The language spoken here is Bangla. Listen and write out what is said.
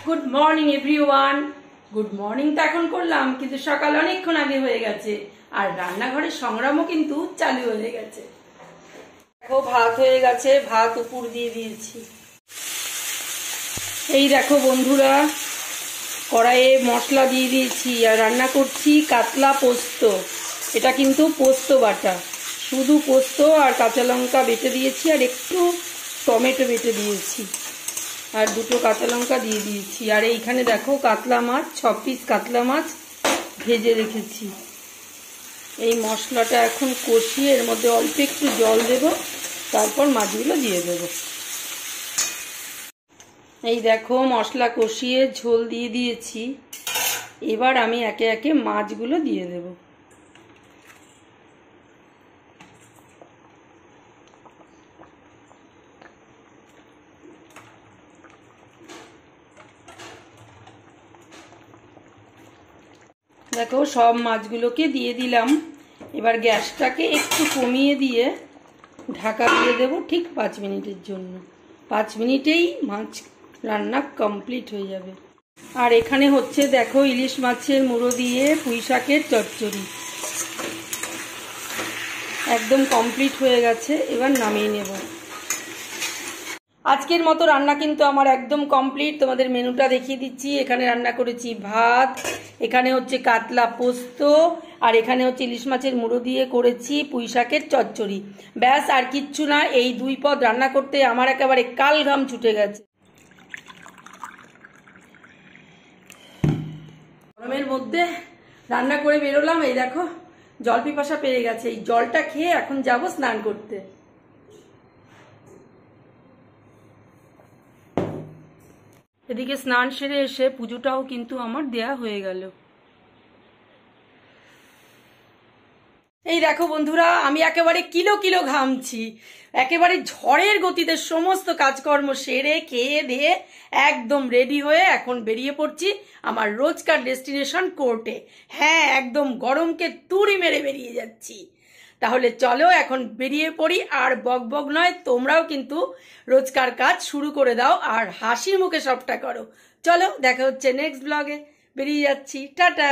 Good morning everyone. Good morning তো এখন করলাম, কিন্তু সকাল অনেকক্ষণ আগে হয়ে গেছে আর রান্নাঘরের সংগ্রামও কিন্তু চালু হয়ে গেছে। দেখো ভাত হয়ে গেছে, ভাত উপর দিয়ে দিয়েছি। এই দেখো বন্ধুরা, কড়াইয়ে মশলা দিয়ে দিয়েছি আর রান্না করছি কাতলা পোস্ত। এটা কিন্তু পোস্ত বাটা, শুধু পোস্ত আর কাঁচা লঙ্কা বেটে দিয়েছি আর একটু টমেটো বেটে দিয়েছি আর দুটো কাঁচা লঙ্কা দিয়ে দিয়েছি। আর এইখানে দেখো কাতলা মাছ, 6 পিস কাতলা মাছ ভেজে রেখেছি। এই মশলাটা এখন কষিয়ে এর মধ্যে অল্প একটু জল দেব, তারপর মাছগুলো দিয়ে দেব। এই দেখো মশলা কষিয়ে ঝোল দিয়ে দিয়েছি। এবার আমি একে একে মাছগুলো দিয়ে দেব। দেখো সব মাছগুলোকে দিয়ে দিলাম। এবার গ্যাসটাকে একটু কমিয়ে দিয়ে ঢাকা দিয়ে দেব ঠিক 5 মিনিটের জন্য। 5 মিনিটেই মাছ রান্না কমপ্লিট হয়ে যাবে। আর এখানে হচ্ছে দেখো ইলিশ মাছের মুড়ো দিয়ে পুঁই শাকের চচ্চড়ি একদম কমপ্লিট হয়ে গেছে। এবার নামিয়ে নেব। আজকের মতো রান্না কিন্তু আমার একদম কমপ্লিট। তোমাদের মেনুটা দেখিয়ে দিচ্ছি। এখানে রান্না করেছি ভাত, এখানে হচ্ছে কাতলা পোস্ত, আর এখানে হচ্ছে ইলিশ মাছের মুড়ো দিয়ে করেছি পুঁই শাকের চচ্চড়ি। ব্যাস, আর কিচ্ছু না। এই 2 পদ রান্না করতে আমার একেবারে কাল ঘাম ছুটে গেছে। গরমের মধ্যে রান্না করে বেরোলাম। এই দেখো জল পিপাসা পেয়ে গেছে। এই জলটা খেয়ে এখন যাব স্নান করতে। এদিকে স্নান সেরে এসে পুজোটাও কিন্তু আমার দেয়া হয়ে গেল। এই দেখো বন্ধুরা, আমি একেবারে কিলো কিলো ঘামছি। একেবারে ঝড়ের গতিতে সমস্ত কাজকর্ম সেরে খেয়ে দিয়ে একদম রেডি হয়ে এখন বেরিয়ে পড়ছি আমার রোজকার ডেস্টিনেশন কোর্টে। হ্যাঁ, একদম গরমকে তুড়ি মেরে বেরিয়ে যাচ্ছি। তাহলে চলো এখন বেরিয়ে পড়ি। আর বক বক নয়, তোমরাও কিন্তু রোজকার কাজ শুরু করে দাও আর হাসি মুখে সবটা করো। চলো, দেখা হচ্ছে নেক্সট ব্লগে। বেরিয়ে যাচ্ছি, টাটা।